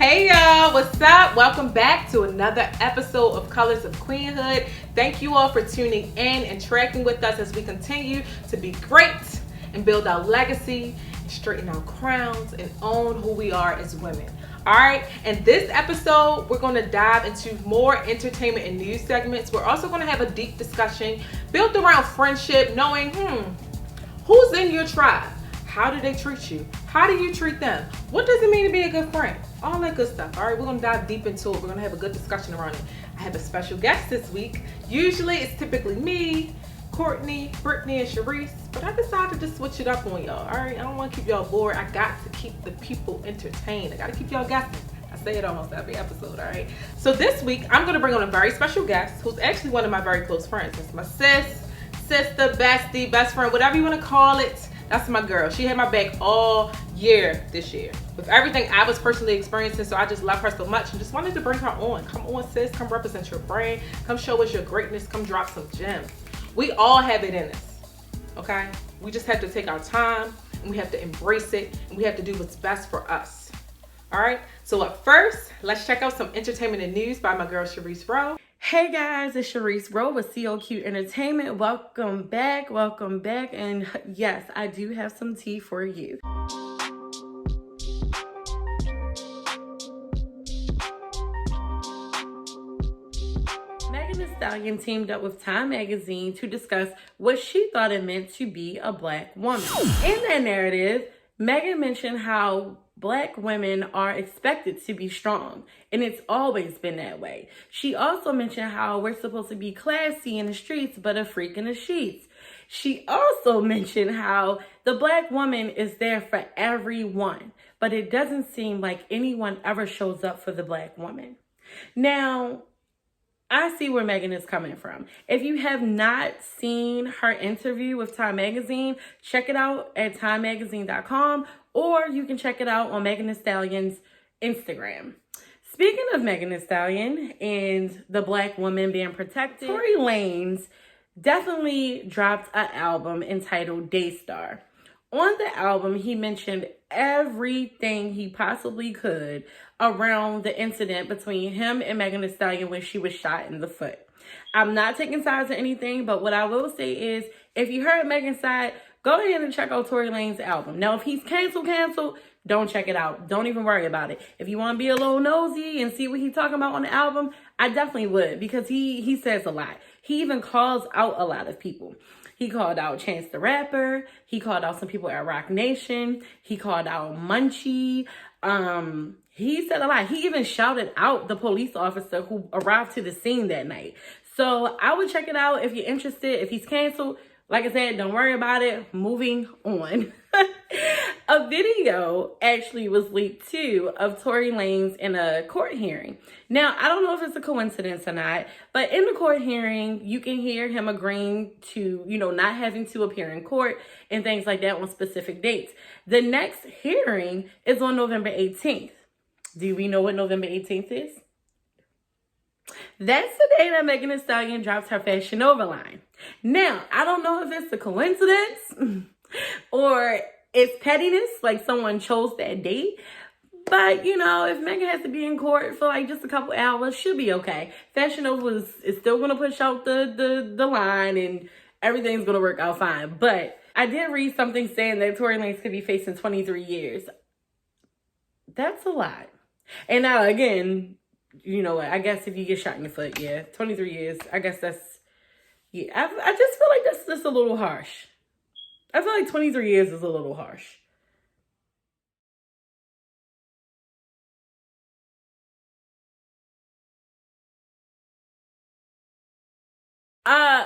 Hey y'all, what's up? Welcome back to another episode of Colors of Queenhood. Thank you all for tuning in and tracking with us as we continue to be great and build our legacy, straighten our crowns, and own who we are as women. Alright, in this episode, we're going to dive into more entertainment and news segments. We're also going to have a deep discussion built around friendship, knowing, who's in your tribe? How do they treat you? How do you treat them? What does it mean to be a good friend? All that good stuff. All right, we're going to dive deep into it. We're going to have a good discussion around it. I have a special guest this week. Usually it's typically me, Courtney, Brittany, and Sharice, but I decided to switch it up on y'all. All right, I don't want to keep y'all bored. I got to keep the people entertained. I got to keep y'all guessing. I say it almost every episode, all right? So this week, I'm going to bring on a very special guest who's actually one of my very close friends. It's my sister, bestie, best friend, whatever you want to call it. That's my girl. She had my back all year this year with everything I was personally experiencing. So I just love her so much and just wanted to bring her on. Come on, sis. Come represent your brand. Come show us your greatness. Come drop some gems. We all have it in us, okay? We just have to take our time and we have to embrace it and we have to do what's best for us, all right? So up first, let's check out some entertainment and news by my girl, Sharice Rowe. Hey guys, it's Sharice Rowe with COQ Entertainment. Welcome back. And yes, I do have some tea for you. Megan Thee Stallion teamed up with Time Magazine to discuss what she thought it meant to be a Black woman. In that narrative, Megan mentioned how Black women are expected to be strong, and it's always been that way. She also mentioned how we're supposed to be classy in the streets, but a freak in the sheets. She also mentioned how the Black woman is there for everyone, but it doesn't seem like anyone ever shows up for the Black woman. Now, I see where Megan is coming from. If you have not seen her interview with Time Magazine, check it out at timemagazine.com, or you can check it out on Megan Thee Stallion's Instagram. Speaking of Megan Thee Stallion and the Black woman being protected, Tory Lanez definitely dropped an album entitled Daystar. On the album, he mentioned everything he possibly could around the incident between him and Megan Thee Stallion when she was shot in the foot. I'm not taking sides or anything, but what I will say is, if you heard Megan's side, go ahead and check out Tory Lanez's album. Now, if he's canceled, don't check it out. Don't even worry about it. If you want to be a little nosy and see what he's talking about on the album, I definitely would, because he says a lot. He even calls out a lot of people. He called out Chance the Rapper. He called out some people at Rock Nation. He called out Munchie. He said a lot. He even shouted out the police officer who arrived to the scene that night. So I would check it out if you're interested. If he's canceled, like I said, don't worry about it. Moving on. A video actually was leaked too of Tory Lanez in a court hearing. Now, I don't know if it's a coincidence or not, but in the court hearing, you can hear him agreeing to, not having to appear in court and things like that on specific dates. The next hearing is on November 18th. Do we know what November 18th is? That's the day that Megan Thee Stallion drops her Fashion Nova line. Now, I don't know if it's a coincidence or it's pettiness, like someone chose that date. But, if Megan has to be in court for like just a couple hours, she'll be okay. Fashion Nova is still going to push out the line and everything's going to work out fine. But I did read something saying that Tory Lanez could be facing 23 years. That's a lot. And now, again, you know what? I guess if you get shot in the foot, 23 years. I guess that's, I just feel like that's just a little harsh. I feel like 23 years is a little harsh.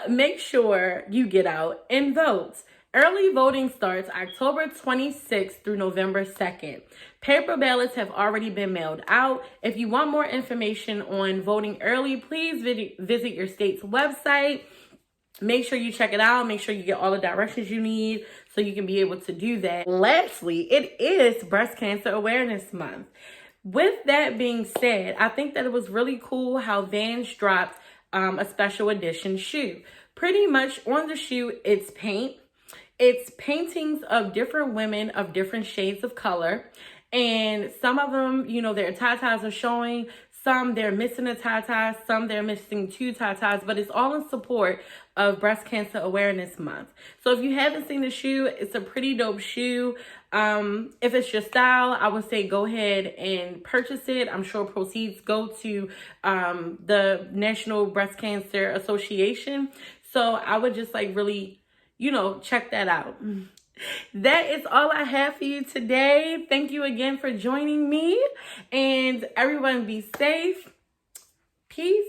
Make sure you get out and vote. Early voting starts October 26th through November 2nd. Paper ballots have already been mailed out. If you want more information on voting early, please visit your state's website. Make sure you check it out. Make sure you get all the directions you need so you can be able to do that. Lastly, it is Breast Cancer Awareness Month. With that being said, I think that it was really cool how Vans dropped a special edition shoe. Pretty much on the shoe, it's paint. It's paintings of different women of different shades of color. And some of them, you know, their tatas are showing. Some they're missing a tata, some they're missing 2 tatas, but it's all in support of Breast Cancer Awareness Month. So if you haven't seen the shoe, it's a pretty dope shoe. If it's your style, I would say go ahead and purchase it. I'm sure proceeds go to the National Breast Cancer Association. So I would just like really, you know, check that out. That is all I have for you today. Thank you again for joining me, and everyone be safe. Peace.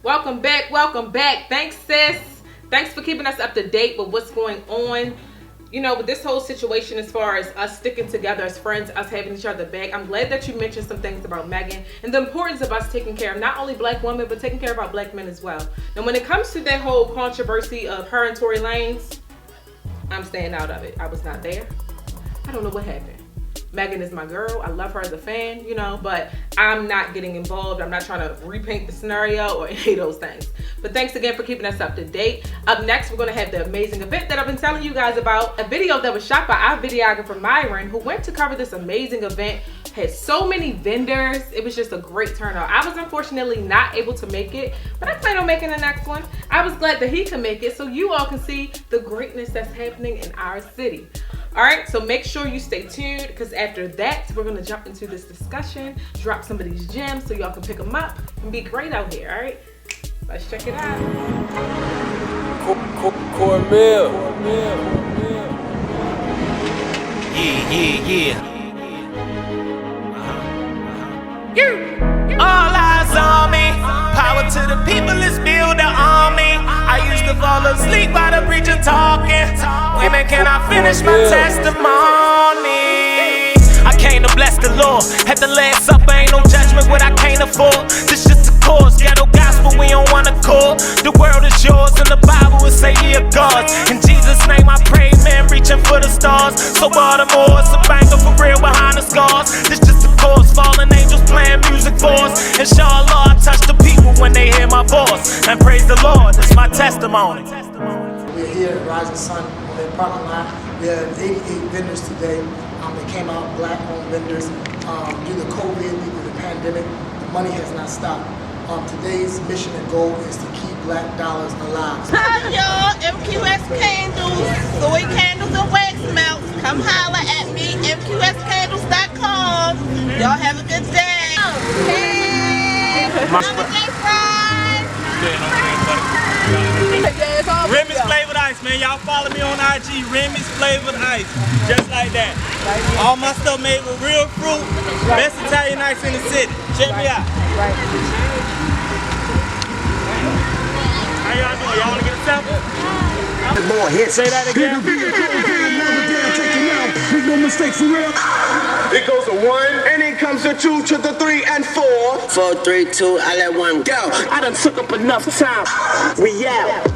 Welcome back. Welcome back. Thanks, sis. Thanks for keeping us up to date with what's going on. You know, with this whole situation as far as us sticking together as friends, us having each other back, I'm glad that you mentioned some things about Megan and the importance of us taking care of not only black women, but taking care of our black men as well. Now, when it comes to that whole controversy of her and Tory Lanez, I'm staying out of it. I was not there. I don't know what happened. Megan is my girl. I love her as a fan, you know, but I'm not getting involved. I'm not trying to repaint the scenario or any of those things. But thanks again for keeping us up to date. Up next, we're going to have the amazing event that I've been telling you guys about. A video that was shot by our videographer, Myron, who went to cover this amazing event. Had so many vendors. It was just a great turnout. I was unfortunately not able to make it, but I plan on making the next one. I was glad that he could make it so you all can see the greatness that's happening in our city. All right, so make sure you stay tuned, because after that, we're gonna jump into this discussion, drop some of these gems so y'all can pick them up and be great out here, all right? Let's check it out. Cornmeal. Yeah. All eyes on me. Power to the people, let's build an army. I used to fall asleep by the preacher talking. Women, can I finish my testimony? I came to bless the Lord. At the Last Supper, ain't no judgment what I can't afford. This just a course, ghetto gospel, we don't want to call. The world is yours, and the Bible will say ye are God's. In Jesus' name I pray, man, reaching for the stars. So Baltimore, it's a banger for real behind the scars. This just a course, fallen angels playing music for us. Inshallah, I touch the people when they hear my voice. And praise the Lord, that's my testimony. We're here at Rising Sun on the parking lot. We had 88 vendors today. They came out, black-owned vendors. Due to COVID, due to the pandemic, the money has not stopped. Today's mission and goal is to keep black dollars alive. Hi y'all, MQS Candles, soy candles and wax melts. Come holla at me, mqscandles.com. Y'all have a good day. Hey, holiday fries. Remy's Flavored Ice, man. Y'all follow me on IG, Remy's Flavored Ice. Just like that. All my stuff made with real fruit. Best Italian ice in the city. Check me out. How y'all doing? Y'all want to get a sample? Say that again. Make no mistake for real. It goes to 1, and it comes to 2 to the 3 and 4. 4, 3, 2, I let 1 go. I done took up enough time. We out.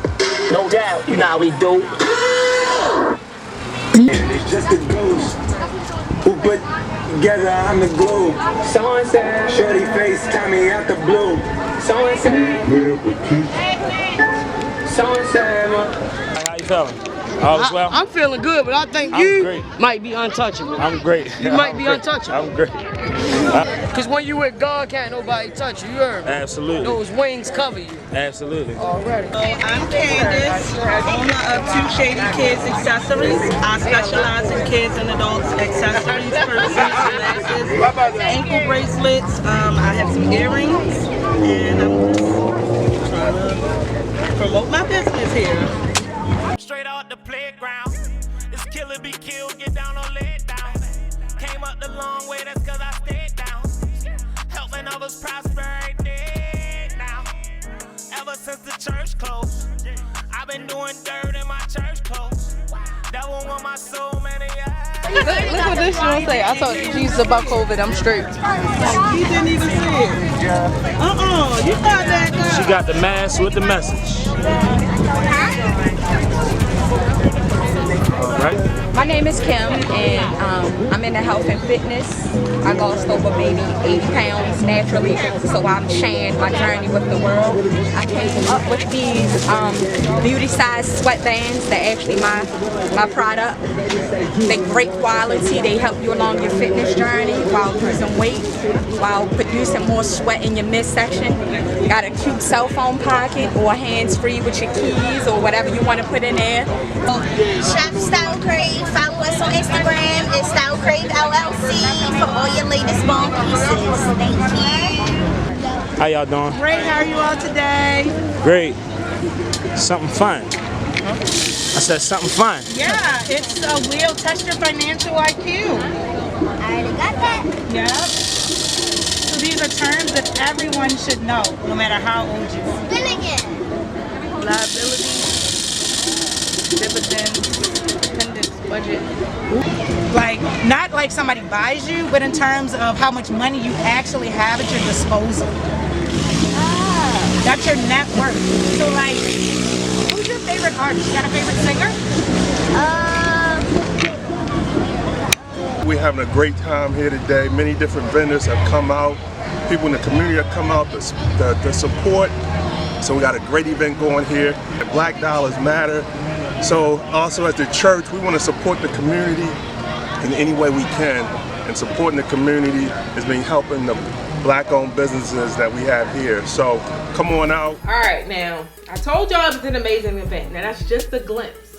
No doubt, you know how we do. It's just a ghost who put together on the glue. So and said, shorty face, Tommy out the blue. So and said, so and said. How you feeling? All is well? I'm feeling good, but I think you might be untouchable. I'm great. You might be untouchable. I'm great. Because when you with God, can't nobody touch you. You heard me? Absolutely. Those wings cover you. Absolutely. Already. I'm Candace, owner of Two Shady Kids Accessories. I specialize in kids and adults accessories, purses, glasses, ankle bracelets. I have some earrings, and I'm just trying to promote my business here. Straight out the playground. It's kill or be killed, get down or lay down. Came up the long way, that's cause I stayed down. Helping others prosper every day now. Ever since the church closed, I've been doing dirt in my church clothes. That one want my soul, man, Look what this one say. I told Jesus about COVID, I'm straight. He didn't even see it. You got that girl. She got the mask with the message. All right. My name is Kim, and I'm into health and fitness. I lost over maybe 80 pounds naturally, so I'm sharing my journey with the world. I came up with these beauty-sized sweatbands. They're actually my product. They're great quality. They help you along your fitness journey while losing weight, while producing more sweat in your midsection. You got a cute cell phone pocket or hands-free with your keys or whatever you want to put in there. Chef Style Crave. Follow us on Instagram. It's Style Crave LLC for all your latest bomb pieces. Thank you. How y'all doing? Great. How are you all today? Great. Something fun. I said something fun. Yeah, it's a wheel. Test your financial IQ. I already got that. Yep. So these are terms that everyone should know, no matter how old you are. Spin again. Liability, dividends, dependence, budget. Like, not like somebody buys you, but in terms of how much money you actually have at your disposal. That's your net worth. So, like, who's your favorite artist? You got a favorite singer? We're having a great time here today. Many different vendors have come out. People in the community have come out to support. So we got a great event going here. Black Dollars Matter. So also as the church, we want to support the community in any way we can. And supporting the community has been helping the Black-owned businesses that we have here. So come on out. All right, now I told y'all it was an amazing event. Now that's just a glimpse.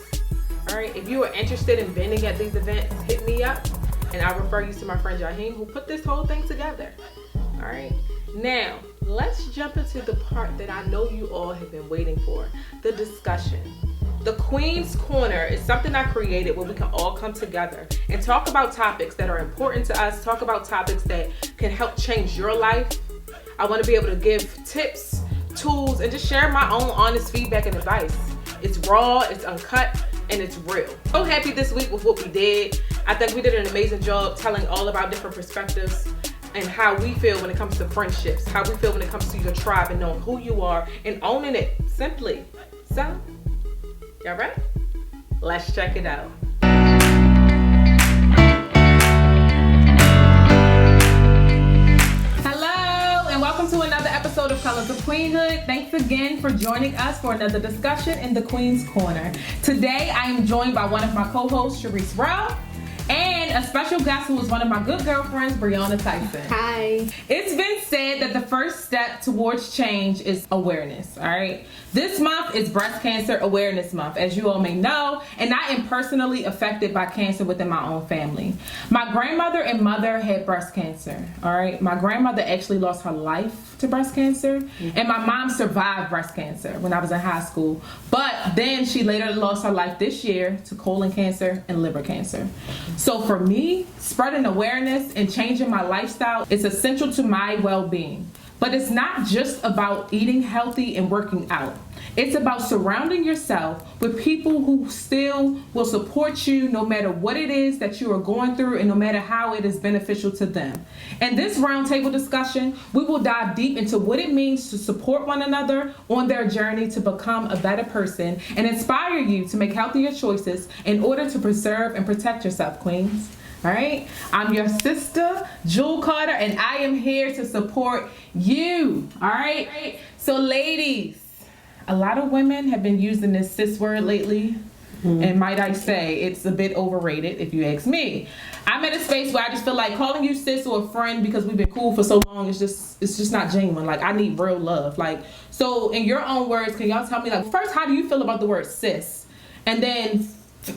All right, if you are interested in vending at these events, hit me up, and I'll refer you to my friend Jaheem, who put this whole thing together. All right, now let's jump into the part that I know you all have been waiting for, the discussion. The Queen's Corner is something I created where we can all come together and talk about topics that are important to us, talk about topics that can help change your life. I want to be able to give tips, tools, and just share my own honest feedback and advice. It's raw, it's uncut, and it's real. So happy this week with what we did. I think we did an amazing job telling all about different perspectives and how we feel when it comes to friendships, how we feel when it comes to your tribe and knowing who you are and owning it simply. So, y'all ready? Let's check it out. Hello, and welcome to another episode of Colors of Queenhood. Thanks again for joining us for another discussion in the Queen's Corner. Today, I am joined by one of my co-hosts, Sharice Rowe, and a special guest who is one of my good girlfriends, Brianna Tyson. Hi. It's been said that the first step towards change is awareness, all right? This month is Breast Cancer Awareness Month, as you all may know, and I am personally affected by cancer within my own family. My grandmother and mother had breast cancer, all right? My grandmother actually lost her life to breast cancer, and my mom survived breast cancer when I was in high school, but then she later lost her life this year to colon cancer and liver cancer. So for me, spreading awareness and changing my lifestyle is essential to my well-being. But it's not just about eating healthy and working out. It's about surrounding yourself with people who still will support you no matter what it is that you are going through and no matter how it is beneficial to them. In this roundtable discussion, we will dive deep into what it means to support one another on their journey to become a better person and inspire you to make healthier choices in order to preserve and protect yourself, queens. All right, I'm your sister, Jewel Carter, and I am here to support you. All right, so ladies, a lot of women have been using this sis word lately, and might I say, it's a bit overrated if you ask me. I'm in a space where I just feel like calling you sis or a friend because we've been cool for so long, it's just not genuine. Like, I need real love. Like, so in your own words, can y'all tell me, like, first, how do you feel about the word sis? And then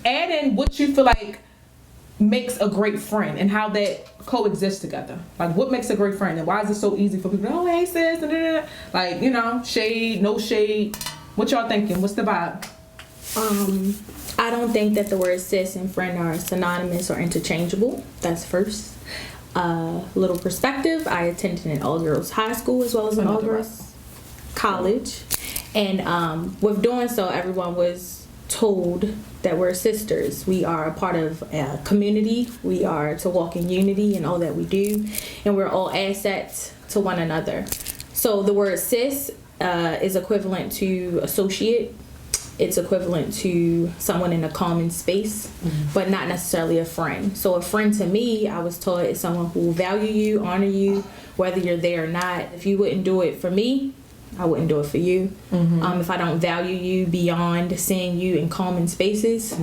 add in what you feel like makes a great friend and how that coexists together. Like, what makes a great friend and why is it so easy for people to, oh, hey sis, like, you know, shade, no shade. What y'all thinking? What's the vibe? I don't think that the words sis and friend are synonymous or interchangeable. That's first. Little perspective, I attended an all-girls high school as well as an all-girls college. And with doing so, everyone was told that we're sisters. We are a part of a community. We are to walk in unity in all that we do. And we're all assets to one another. So the word sis is equivalent to associate. it's equivalent to someone in a common space, but not necessarily a friend. So a friend to me, I was taught, is someone who will value you, honor you, whether you're there or not. If you wouldn't do it for me, I wouldn't do it for you. If I don't value you beyond seeing you in common spaces,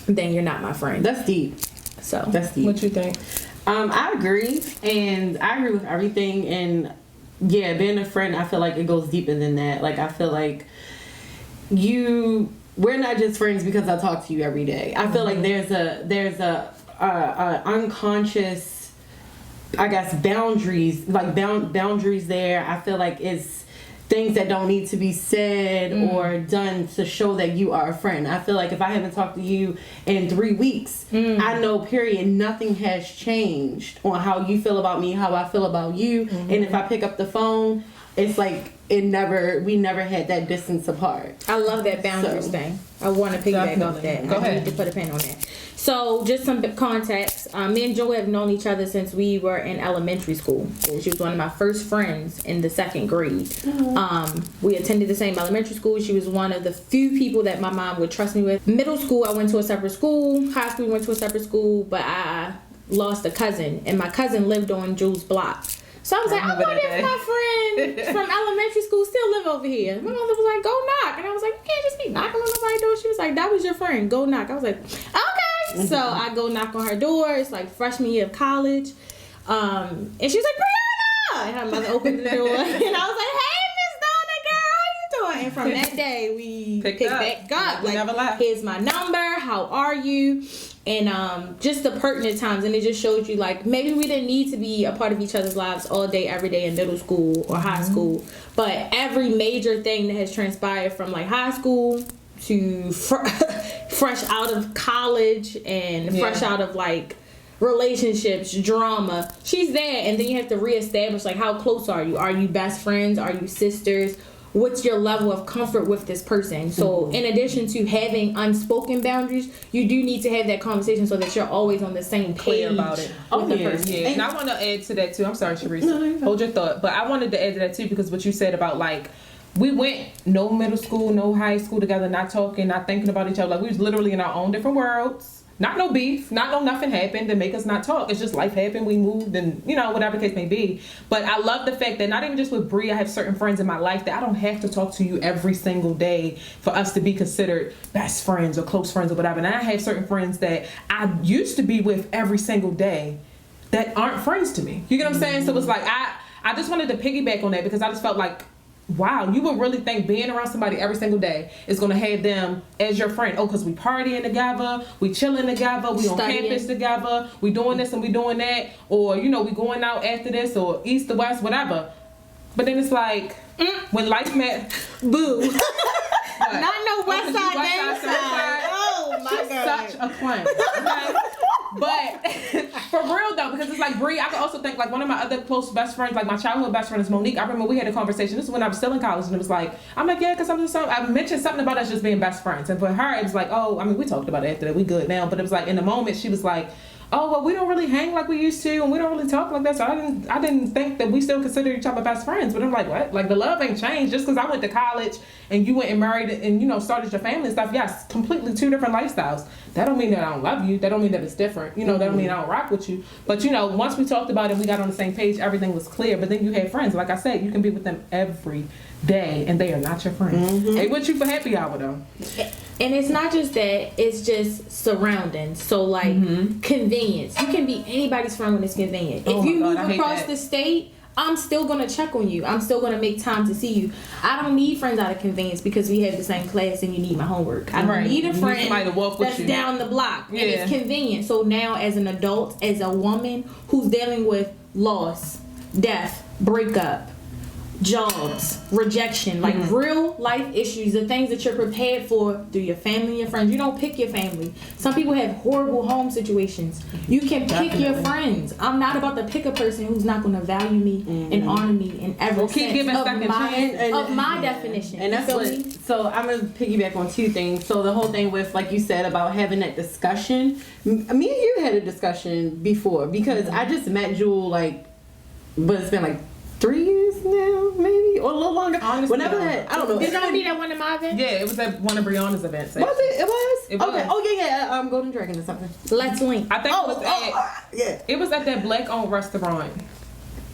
then you're not my friend. That's deep. So that's deep. What you think? I agree, and I agree with everything. And yeah, being a friend, I feel like it goes deeper than that. Like, I feel like we're not just friends because I talk to you every day. I feel like there's a unconscious, I guess, boundaries, like boundaries there. I feel like it's things that don't need to be said or done to show that you are a friend. I feel like if I haven't talked to you in 3 weeks, I know, period, nothing has changed on how you feel about me, how I feel about you. And if I pick up the phone, it's like we never had that distance apart. I love that boundaries thing. I want to piggyback off that. Go ahead. I need to put a pin on that. So, just some context. Me and Joe have known each other since we were in elementary school. She was one of my first friends in the 2nd grade. We attended the same elementary school. She was one of the few people that my mom would trust me with. Middle school, I went to a separate school. High school, we went to a separate school. But I lost a cousin, and my cousin lived on Jules' block. So I was like, I wonder if my friend from elementary school still live over here. My mother was like, go knock. And I was like, you can't just be knocking on nobody's door. She was like, that was your friend. Go knock. I was like, okay. So I go knock on her door. It's like freshman year of college. And she was like, Brianna. And her mother opened the door. And I was like, hey, Miss Donna, girl, how you doing? And from that day, we picked back up. We like, never left. Here's my number. How are you? And just the pertinent times, and it just showed you, like, maybe we didn't need to be a part of each other's lives all day, every day in middle school or high school, but every major thing that has transpired from like high school to fresh out of college and fresh out of like relationships, drama, she's there. And then you have to reestablish, like, how close are you? Are you best friends? Are you sisters? What's your level of comfort with this person? So in addition to having unspoken boundaries, you do need to have that conversation so that you're always on the same page about it. with the person. Yeah. And I want to add to that too. I'm sorry, Sharice. Hold your thought. But I wanted to add to that too, because what you said about, like, we went no middle school, no high school together, not talking, not thinking about each other. Like, we was literally in our own different worlds. Not no beef, not no nothing happened to make us not talk. It's just life happened. We moved, and whatever the case may be. But I love the fact that not even just with Bree, I have certain friends in my life that I don't have to talk to you every single day for us to be considered best friends or close friends or whatever. And I have certain friends that I used to be with every single day that aren't friends to me. You get what I'm saying? So it's like I just wanted to piggyback on that, because I just felt like, wow, you would really think being around somebody every single day is going to have them as your friend. Oh, because we partying together, we chilling together, we on campus together, we doing this and we doing that, or, we going out after this, or east to west, whatever. But then it's like, when life met, boo. Not no west side, West side. Oh my God. Such a queen. Okay? But for real though, because it's like Bree, I could also think like one of my other close best friends, like my childhood best friend is Monique. I remember we had a conversation. This is when I was still in college, and it was like, I'm like, yeah, because I mentioned something about us just being best friends, and for her it was like, oh, I mean, we talked about it after that, we good now, but it was like in the moment she was like, oh, well, we don't really hang like we used to, and we don't really talk like that, so I didn't think that we still consider each other best friends. But I'm like, what? Like, the love ain't changed just because I went to college and you went and married and started your family and stuff. Yes, completely two different lifestyles. That don't mean that I don't love you. That don't mean that it's different. That don't mean I don't rock with you. But once we talked about it, we got on the same page, everything was clear. But then you had friends. Like I said, you can be with them every day and they are not your friends. They with you for happy hour though. And it's not just that, it's just surroundings. So like convenience. You can be anybody's friend when it's convenient. If you move across the state, I'm still going to check on you. I'm still going to make time to see you. I don't need friends out of convenience because we have the same class and you need my homework. I don't need a friend that's down the block. And it's convenient. So now as an adult, as a woman who's dealing with loss, death, breakup, jobs, rejection, like real life issues, the things that you're prepared for through your family and your friends. You don't pick your family. Some people have horrible home situations. You can pick your friends. I'm not about to pick a person who's not going to value me and honor me in every sense of my definition. And that's what. So I'm gonna piggyback on two things. So the whole thing with, like you said, about having that discussion. Me and you had a discussion before because I just met Jewel but it's been like 3 years now, maybe, or a little longer. Honestly, whenever that, I don't know. Did y'all be at one of my events? Yeah, it was at one of Brianna's events. Was it? It was? It was. Okay. Oh yeah. Golden Dragon or something. Let's link. I think it was yeah. It was at that black-owned restaurant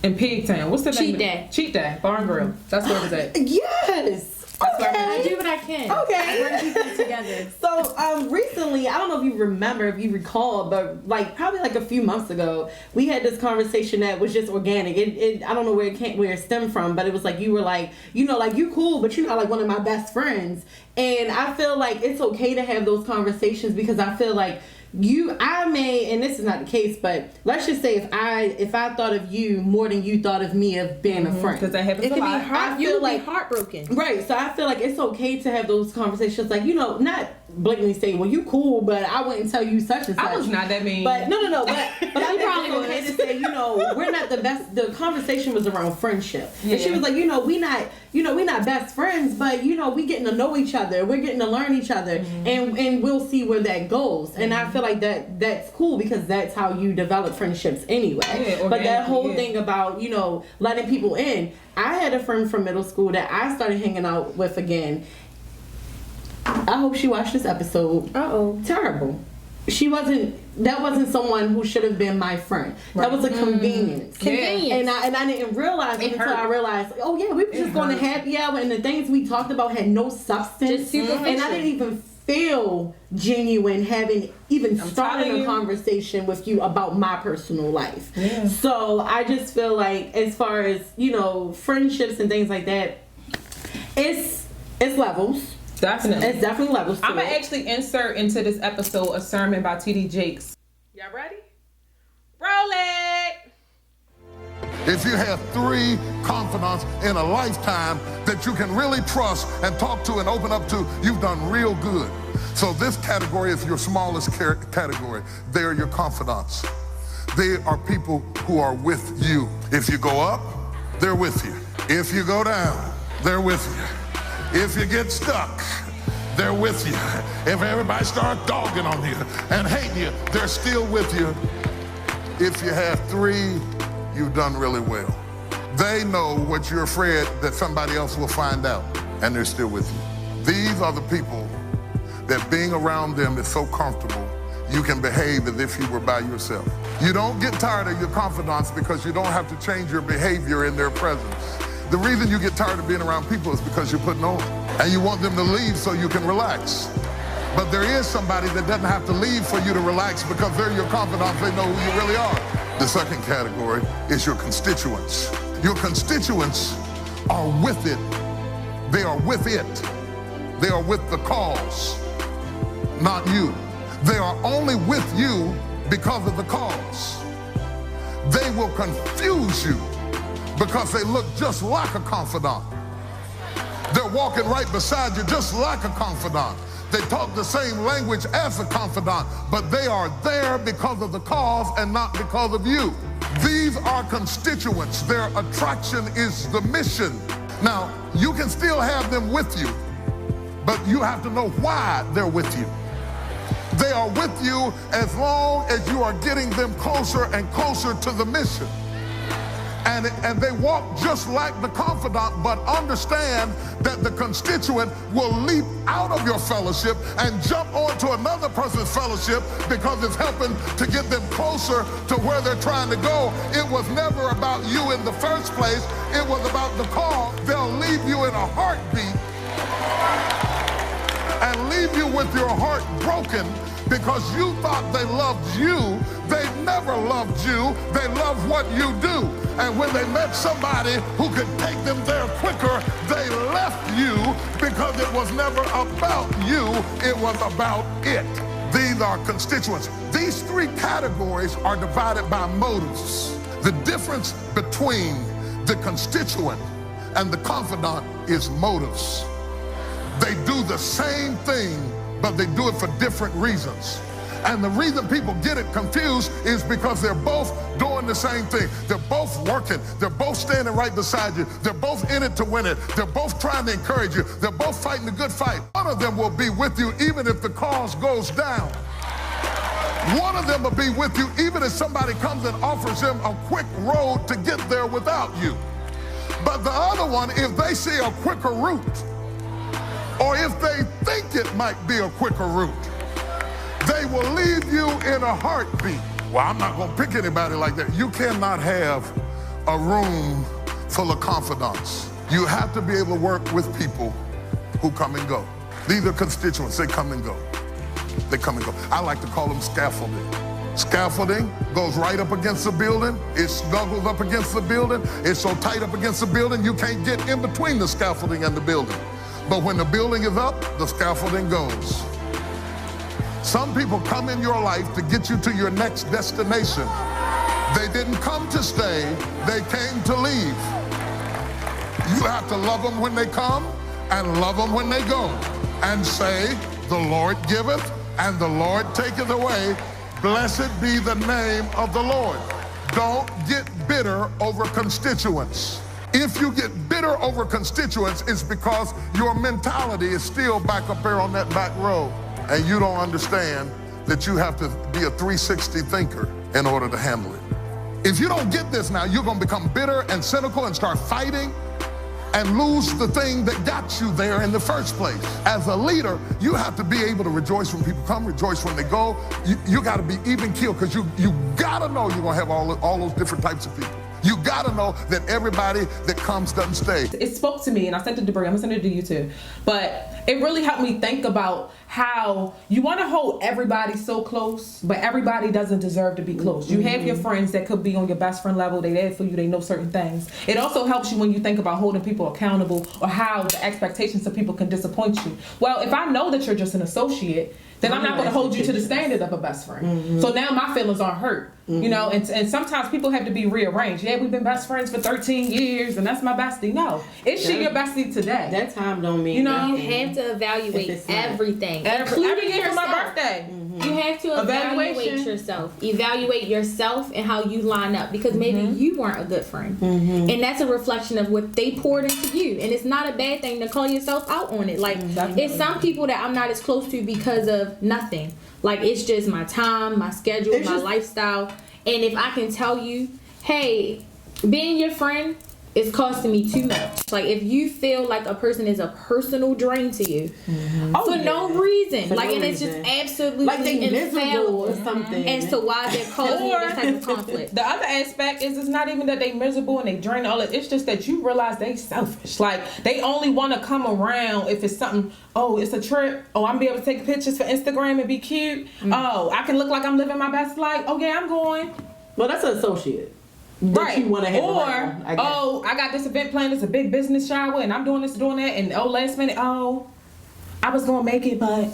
in Pigtown. What's the name? Cheat Day Bar and Grill. That's where it was at. Yes. Okay. I do what I can. Okay. We're keeping it together. So recently, I don't know if you remember, if you recall, but probably a few months ago, we had this conversation that was just organic. I don't know where it stemmed from, but it was you were you cool, but you're not one of my best friends. And I feel like it's okay to have those conversations because I feel like I may, and this is not the case, but let's just say if I thought of you more than you thought of me of being a friend, because that happens a lot. You would be heartbroken, right? So I feel like it's okay to have those conversations, not blatantly say, "Well, you cool," but I wouldn't tell you such and such. I was not that mean, but no. But I probably okay to say, we're not the best. The conversation was around friendship, and she was like, we not best friends, but we getting to know each other, we're getting to learn each other, and we'll see where that goes. And I feel like that's cool because that's how you develop friendships anyway. But that whole thing about letting people in. I had a friend from middle school that I started hanging out with again. I hope she watched this episode. Terrible. That wasn't someone who should have been my friend. That was a convenience. And I didn't realize it until I realized, we were just going to happy hour and the things we talked about had no substance. And I didn't even feel genuine having even started a conversation with you about my personal life. So I just feel like as far as friendships and things like that, it's levels. Definitely. It's definitely levels. I'm going to actually insert into this episode a sermon by T.D. Jakes. Y'all ready? Roll it! If you have 3 confidants in a lifetime that you can really trust and talk to and open up to, you've done real good. So this category is your smallest category. They're your confidants. They are people who are with you. If you go up, they're with you. If you go down, they're with you. If you get stuck, they're with you. If everybody starts dogging on you and hating you, they're still with you. If you have 3, you've done really well. They know what you're afraid that somebody else will find out, and they're still with you. These are the people that being around them is so comfortable, you can behave as if you were by yourself. You don't get tired of your confidants because you don't have to change your behavior in their presence. The reason you get tired of being around people is because you're putting on, and you want them to leave so you can relax. But there is somebody that doesn't have to leave for you to relax because they're your confidants, they know who you really are. The second category is your constituents. Your constituents are with it. They are with it. They are with the cause, not you. They are only with you because of the cause. They will confuse you because they look just like a confidant. They're walking right beside you just like a confidant. They talk the same language as a confidant, but they are there because of the cause and not because of you. These are constituents. Their attraction is the mission. Now, you can still have them with you, but you have to know why they're with you. They are with you as long as you are getting them closer and closer to the mission. And they walk just like the confidant, but understand that the constituent will leap out of your fellowship and jump onto another person's fellowship because it's helping to get them closer to where they're trying to go. It was never about you in the first place. It was about the call. They'll leave you in a heartbeat and leave you with your heart broken because you thought they loved you. They never loved you. They love what you do. And when they met somebody who could take them there quicker, they left you because it was never about you. It was about it. These are constituents. These 3 categories are divided by motives. The difference between the constituent and the confidant is motives. They do the same thing, but they do it for different reasons. And the reason people get it confused is because they're both doing the same thing. They're both working. They're both standing right beside you. They're both in it to win it. They're both trying to encourage you. They're both fighting a good fight. One of them will be with you even if the cause goes down. One of them will be with you even if somebody comes and offers him a quick road to get there without you. But the other one, if they see a quicker route, or if they think it might be a quicker route, they will leave you in a heartbeat. Well, I'm not gonna pick anybody like that. You cannot have a room full of confidants. You have to be able to work with people who come and go. These are constituents, they come and go. They come and go. I like to call them scaffolding. Scaffolding goes right up against the building. It snuggles up against the building. It's so tight up against the building, you can't get in between the scaffolding and the building. But when the building is up, the scaffolding goes. Some people come in your life to get you to your next destination. They didn't come to stay, they came to leave. You have to love them when they come and love them when they go. And say, the Lord giveth and the Lord taketh away. Blessed be the name of the Lord. Don't get bitter over constituents. If you get bitter over constituents, it's because your mentality is still back up there on that back row. And you don't understand that you have to be a 360 thinker in order to handle it. If you don't get this now, you're gonna become bitter and cynical and start fighting and lose the thing that got you there in the first place. As a leader, you have to be able to rejoice when people come, rejoice when they go. You gotta be even keeled, because you gotta know you're gonna have all those different types of people. You gotta know that everybody that comes doesn't stay. It spoke to me, and I sent it to Brie. I'm gonna send it to you too. But it really helped me think about how you want to hold everybody so close, but everybody doesn't deserve to be close. You have your friends that could be on your best friend level. They're there for you. They know certain things. It also helps you when you think about holding people accountable, or how the expectations of people can disappoint you. Well, if I know that you're just an associate, then I'm not going to hold you to the standard of a best friend. So now my feelings aren't hurt. You know, and sometimes people have to be rearranged. Yeah, we've been best friends for 13 years, and that's my bestie. No, is she your bestie today? That time don't mean. You know, you have to evaluate everything, every year for my birthday. You have to evaluate yourself. Evaluate yourself and how you line up, because maybe you weren't a good friend, and that's a reflection of what they poured into you. And it's not a bad thing to call yourself out on it. Like, it's some people that I'm not as close to because of nothing. Like, it's just my time, my schedule, my lifestyle. And if I can tell you, hey, being your friend is costing me too much. Like, if you feel like a person is a personal drain to you for no reason, and it's just absolutely like they miserable or something, as to why they're causing this type of conflict. The other aspect is, it's not even that they miserable and they drain all it. It's just that you realize they selfish. Like, they only want to come around if it's something. Oh, it's a trip. Oh, I'm be able to take pictures for Instagram and be cute. Oh, I can look like I'm living my best life. Okay, I'm going. Well, that's an associate. Right. You want to have or around, I got this event planned. It's a big business shower, and I'm doing this, doing that, and last minute, I was gonna make it, but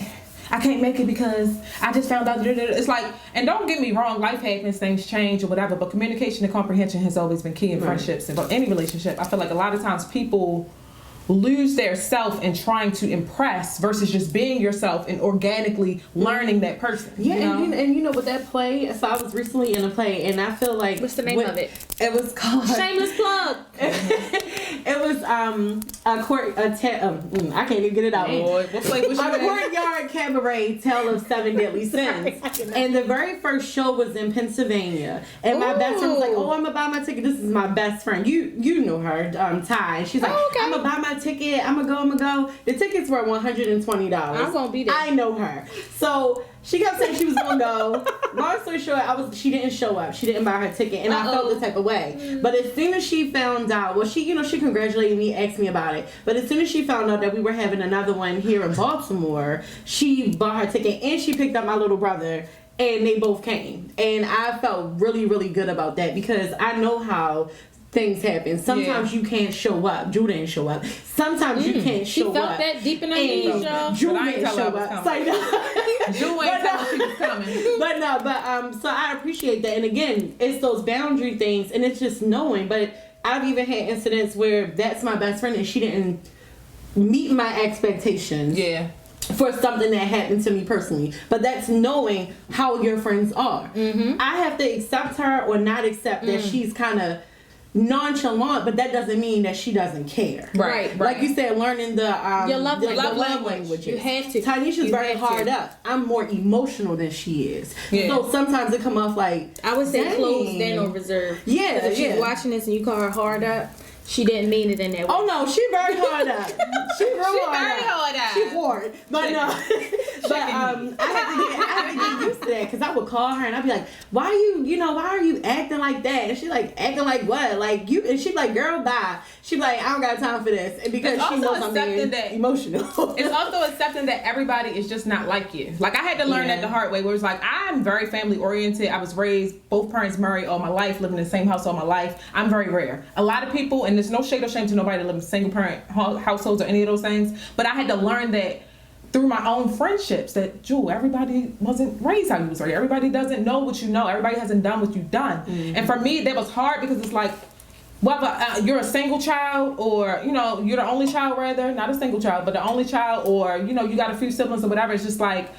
I can't make it because I just found out. It's like, and don't get me wrong, life happens, things change or whatever, but communication and comprehension has always been key in friendships and any relationship. I feel like a lot of times people lose their self in trying to impress versus just being yourself and organically learning that person. Yeah, and you know what, that play, so I was recently in a play, and I feel like... What's the name of it? It was called... Shameless plug! It was I can't even get it out. What play was you in? A courtyard cabaret tale of 7 deadly sins. And the very first show was in Pennsylvania. And my best friend was like, oh, I'm gonna buy my ticket. This is my best friend. You know her, Ty. And she's like, I'm gonna buy my ticket. I'm gonna go. The tickets were $120. I'm gonna be there. I know her. So she kept saying she was gonna go. Long story short, she didn't show up. She didn't buy her ticket, and I felt the type of way. But as soon as she found out, well, she congratulated me, asked me about it. But as soon as she found out that we were having another one here in Baltimore, she bought her ticket and she picked up my little brother. And they both came. And I felt really, really good about that, because I know how things happen. Sometimes you can't show up. Drew didn't show up. Sometimes you can't show up. She felt that deep in her knees, y'all. Drew didn't show up. Drew ain't tell her she was coming. So I appreciate that. And again, it's those boundary things, and it's just knowing. But I've even had incidents where that's my best friend and she didn't meet my expectations. Yeah. For something that happened to me personally. But that's knowing how your friends are. I have to accept her or not accept that she's kind of nonchalant, but that doesn't mean that she doesn't care. Right. Like you said, learning the love language. You have to. Tanisha's very hard up. I'm more emotional than she is. Yeah. So sometimes it come off like, I would say closed in or reserved. Yeah. If she's watching this and you call her hard up, She didn't mean it in that way. Oh no, she very hard up. She very hard up. She hard. But no. But I had to get used to that because I would call her and I'd be like, why are you acting like that? And she like, acting like what? Like you, and she'd be like, girl, bye. She'd be like, I don't got time for this. And because she knows I'm being emotional. It's also accepting that everybody is just not like you. Like I had to learn that the hard way, where it's like, I'm very family oriented. I was raised, both parents married all my life, living in the same house all my life. I'm very rare. A lot of people, and there's no shade or shame to nobody that live in single parent households or any of those things, but I had to learn that through my own friendships, that Jewel, everybody wasn't raised how you was raised. Everybody doesn't know what you know. Everybody hasn't done what you've done. And for me, that was hard because it's like, whether you're a single child or, you're the only child, rather, not a single child, but the only child, or, you got a few siblings or whatever. It's just like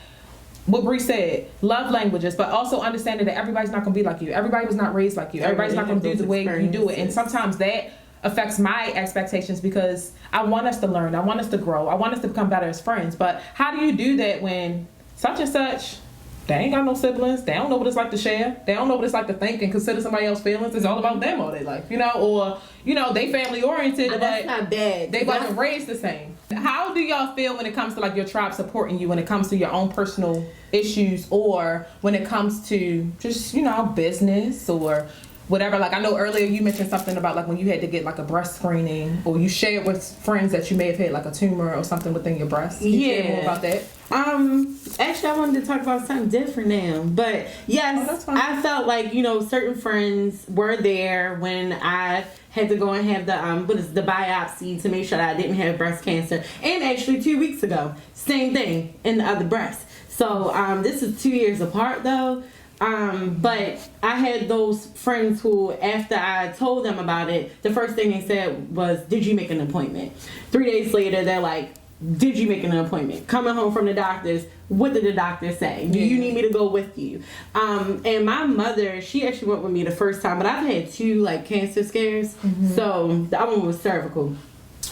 what Bree said, love languages, but also understanding that everybody's not going to be like you. Everybody was not raised like you. Everybody's not going to do the way you do it. And sometimes that affects my expectations because I want us to learn. I want us to grow. I want us to become better as friends. But how do you do that when such and such, they ain't got no siblings, they don't know what it's like to share, they don't know what it's like to think and consider somebody else's feelings? It's all about them all their life, or they family oriented, but that's not bad. They wasn't raised the same. How do y'all feel when it comes to like your tribe supporting you, when it comes to your own personal issues, or when it comes to just business or whatever? Like I know earlier you mentioned something about like when you had to get like a breast screening, or you shared with friends that you may have had like a tumor or something within your breast. Can you share more about that? Actually I wanted to talk about something different now, but yes, I felt like certain friends were there when I had to go and have the biopsy to make sure that I didn't have breast cancer. And actually 2 weeks ago, same thing in the other breast. So this is 2 years apart though. But I had those friends who, after I told them about it, the first thing they said was, did you make an appointment? 3 days later, they're like, did you make an appointment? Coming home from the doctors, what did the doctor say? Do you need me to go with you? And my mother, she actually went with me the first time, but I've had 2 like cancer scares. So the other one was cervical.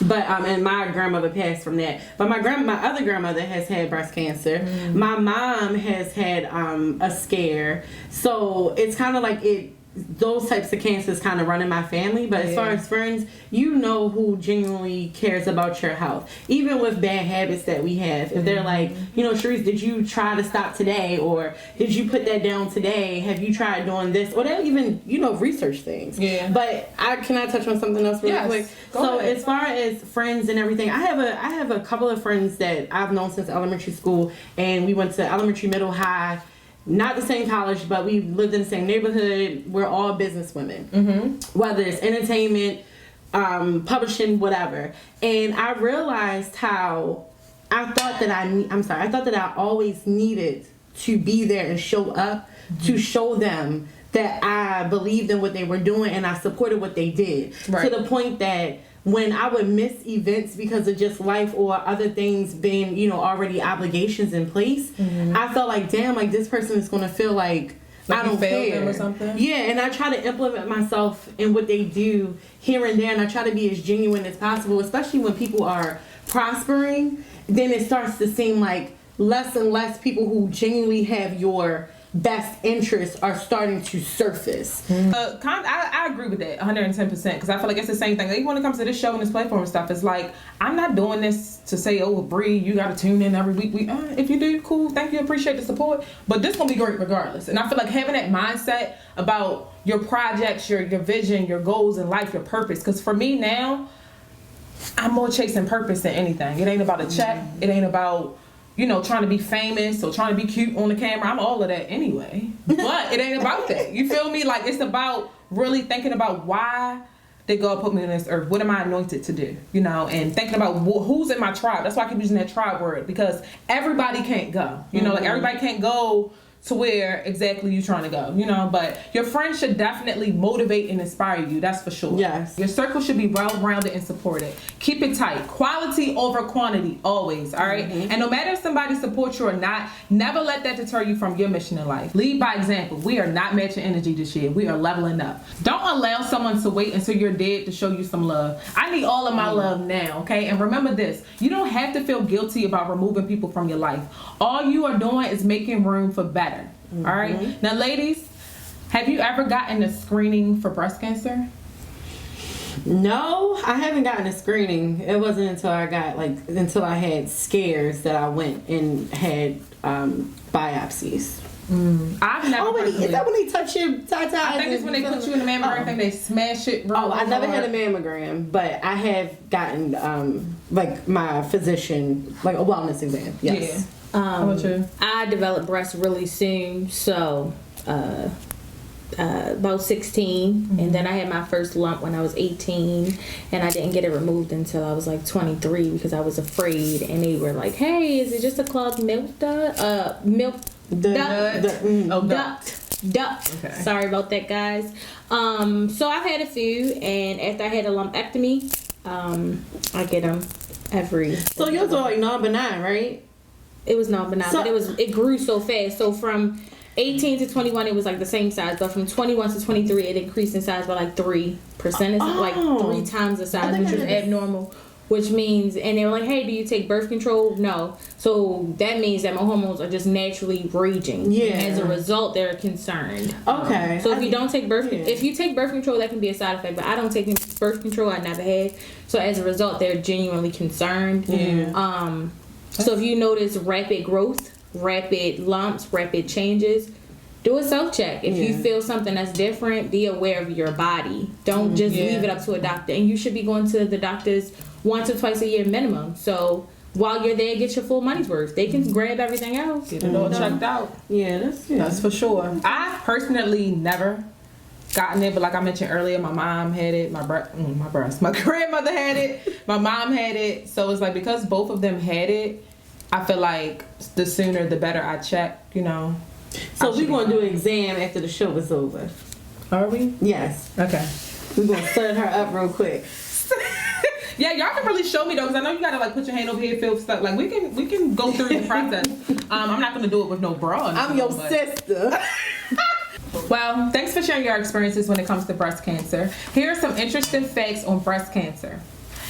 But and my grandmother passed from that. But my other grandmother has had breast cancer. My mom has had a scare. So it's kind of like those types of cancers kind of run in my family. But as far as friends, who genuinely cares about your health. Even with bad habits that we have. If they're like, Sharice, did you try to stop today? Or did you put that down today? Have you tried doing this? Or they'll even, research things. Yeah. But can I touch on something else really quick? So as far as friends and everything, I have a couple of friends that I've known since elementary school. And we went to elementary, middle, high. Not the same college, but we lived in the same neighborhood. We're all business women. Whether it's entertainment, publishing, whatever. And I realized how I thought that I always needed to be there and show up to show them that I believed in what they were doing and I supported what they did. To the point that when I would miss events because of just life or other things being, already obligations in place, I felt like, damn, like this person is going to feel like I don't care. Them or something? Yeah, and I try to implement myself in what they do here and there, and I try to be as genuine as possible, especially when people are prospering. Then it starts to seem like less and less people who genuinely have your best interests are starting to surface. I agree with that 110% because I feel like it's the same thing. Like when it comes to this show and this platform and stuff, it's like I'm not doing this to say, oh, Bree, you got to tune in every week. If you do, cool, thank you, appreciate the support. But this gonna be great regardless. And I feel like having that mindset about your projects, your vision, your goals in life, your purpose. Because for me now, I'm more chasing purpose than anything. It ain't about a check. It ain't about trying to be famous or trying to be cute on the camera. I'm all of that anyway. But it ain't about that. You feel me? Like, it's about really thinking about why did God put me on this earth? What am I anointed to do? And thinking about who's in my tribe. That's why I keep using that tribe word, because everybody can't go. Like everybody can't go to where exactly you're trying to go, but your friends should definitely motivate and inspire you. That's for sure. Yes. Your circle should be well-rounded and supported. Keep it tight. Quality over quantity, always, all right? And no matter if somebody supports you or not, never let that deter you from your mission in life. Lead by example. We are not matching energy this year. We are leveling up. Don't allow someone to wait until you're dead to show you some love. I need all of my love now, okay? And remember this, you don't have to feel guilty about removing people from your life. All you are doing is making room for better. All right. Now, ladies, have you ever gotten a screening for breast cancer? No, I haven't gotten a screening. It wasn't until I had scares that I went and had biopsies. I've never. Oh wait, is that when they touch your tatas? I think it's when they put you in the mammogram thing. They smash it. I never had a mammogram, but I have gotten my physician a wellness exam. Yes. Yeah. How about you? I developed breasts really soon, so about 16, and then I had my first lump when I was 18, and I didn't get it removed until I was 23 because I was afraid, and they were like, "Hey, is it just a clogged milk duct? Duct. Okay. Sorry about that, guys. So I've had a few, and after I had a lumpectomy, I get them every. So yours are non-benign, right? It was non-benign, but it grew so fast. So from 18 to 21, it was the same size, but from 21 to 23, it increased in size by 3%. It's 3 times the size, which is abnormal. Which means, and they were like, "Hey, do you take birth control?" No. So that means that my hormones are just naturally raging. Yeah. As a result, they're concerned. Okay. So if you don't take if you take birth control, that can be a side effect. But I don't take birth control. I never had. So as a result, they're genuinely concerned. Yeah. So if you notice rapid growth, rapid lumps, rapid changes, do a self-check. If you feel something that's different, be aware of your body. Don't just leave it up to a doctor. And you should be going to the doctors once or twice a year minimum. So while you're there, get your full money's worth. They can grab everything else. Get it all checked out. Yeah, that's for sure. I've personally never gotten it, but like I mentioned earlier, my mom had it, my grandmother had it, my mom had it. So it's because both of them had it, I feel like the sooner the better I check, So we're going to do an exam after the show is over. Are we? Yes. Okay. We're going to set her up real quick. Yeah, y'all can really show me though, because I know you gotta put your hand over here, feel stuff. We can go through the process. I'm not gonna do it with no bra. I'm your sister. Well, thanks for sharing your experiences when it comes to breast cancer. Here are some interesting facts on breast cancer.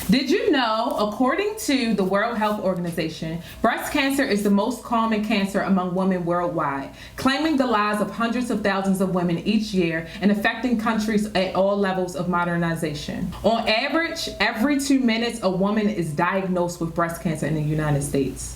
Did you know, according to the World Health Organization, breast cancer is the most common cancer among women worldwide, claiming the lives of hundreds of thousands of women each year and affecting countries at all levels of modernization. On average, every 2 minutes, a woman is diagnosed with breast cancer in the United States.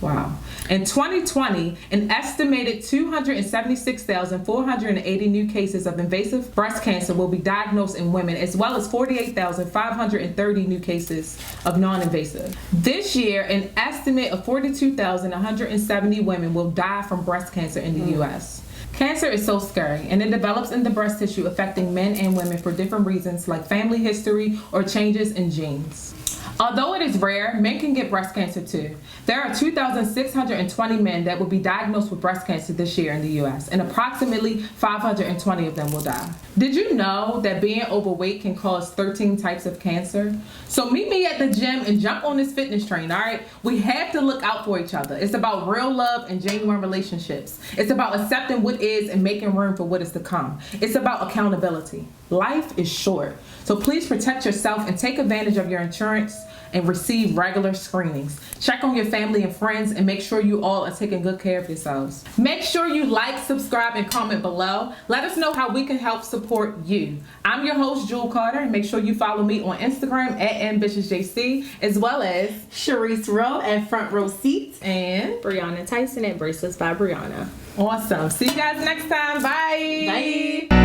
Wow. In 2020, an estimated 276,480 new cases of invasive breast cancer will be diagnosed in women, as well as 48,530 new cases of non-invasive. This year, an estimate of 42,170 women will die from breast cancer in the U.S. Cancer is so scary, and it develops in the breast tissue, affecting men and women for different reasons, like family history or changes in genes. Although it is rare, men can get breast cancer too. There are 2,620 men that will be diagnosed with breast cancer this year in the U.S., and approximately 520 of them will die. Did you know that being overweight can cause 13 types of cancer? So meet me at the gym and jump on this fitness train, all right? We have to look out for each other. It's about real love and genuine relationships. It's about accepting what is and making room for what is to come. It's about accountability. Life is short, so please protect yourself and take advantage of your insurance and receive regular screenings. Check on your family and friends and make sure you all are taking good care of yourselves. Make sure you like, subscribe, and comment below. Let us know how we can help support you. I'm your host, Jewel Carter, and make sure you follow me on Instagram at ambitiousjc, as well as Sharice Rowe at Front Row Seats and Brianna Tyson at Bracelets by Brianna. Awesome. See you guys next time. Bye. Bye.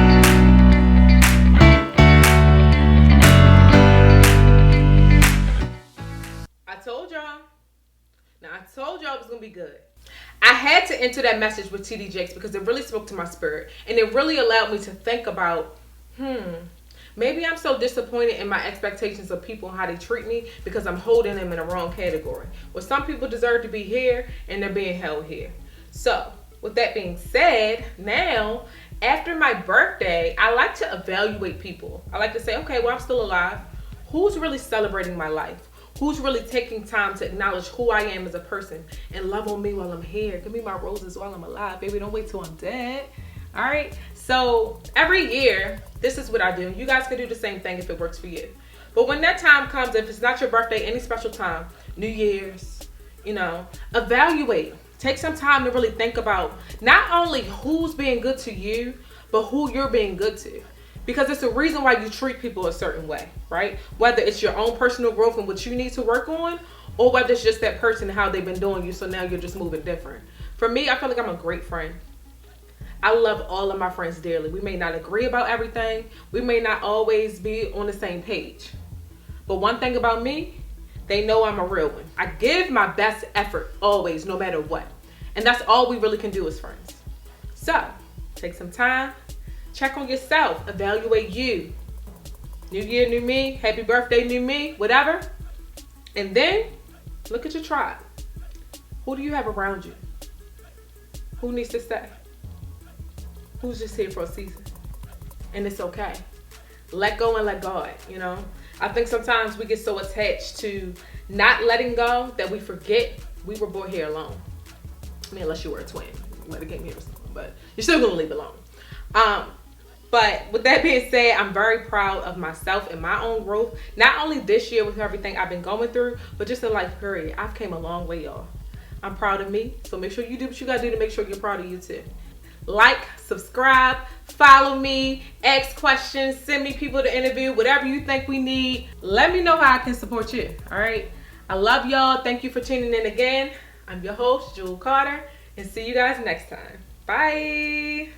I told y'all it was gonna be good. I had to enter that message with TD Jakes because it really spoke to my spirit, and it really allowed me to think about, maybe I'm so disappointed in my expectations of people and how they treat me because I'm holding them in the wrong category. Well, some people deserve to be here and they're being held here. So with that being said, now after my birthday, I like to evaluate people. I like to say, okay, well, I'm still alive. Who's really celebrating my life? Who's really taking time to acknowledge who I am as a person and love on me while I'm here? Give me my roses while I'm alive. Baby, don't wait till I'm dead. All right? So every year, this is what I do. You guys can do the same thing if it works for you. But when that time comes, if it's not your birthday, any special time, New Year's, evaluate. Take some time to really think about not only who's being good to you, but who you're being good to. Because it's a reason why you treat people a certain way, right? Whether it's your own personal growth and what you need to work on, or whether it's just that person and how they've been doing you, so now you're just moving different. For me, I feel like I'm a great friend. I love all of my friends dearly. We may not agree about everything. We may not always be on the same page. But one thing about me, they know I'm a real one. I give my best effort always, no matter what. And that's all we really can do as friends. So, take some time, check on yourself, evaluate you. New year, new me, happy birthday, new me, whatever. And then, look at your tribe. Who do you have around you? Who needs to stay? Who's just here for a season? And it's okay. Let go and let God, you know? I think sometimes we get so attached to not letting go that we forget we were born here alone. I mean, unless you were a twin. You might have came here or something, but you're still gonna leave alone. But with that being said, I'm very proud of myself and my own growth. Not only this year with everything I've been going through, but just in life, period. I've came a long way, y'all. I'm proud of me. So make sure you do what you gotta do to make sure you're proud of you too. Like, subscribe, follow me, ask questions, send me people to interview, whatever you think we need. Let me know how I can support you, all right? I love y'all. Thank you for tuning in again. I'm your host, Jewel Carter, and see you guys next time. Bye.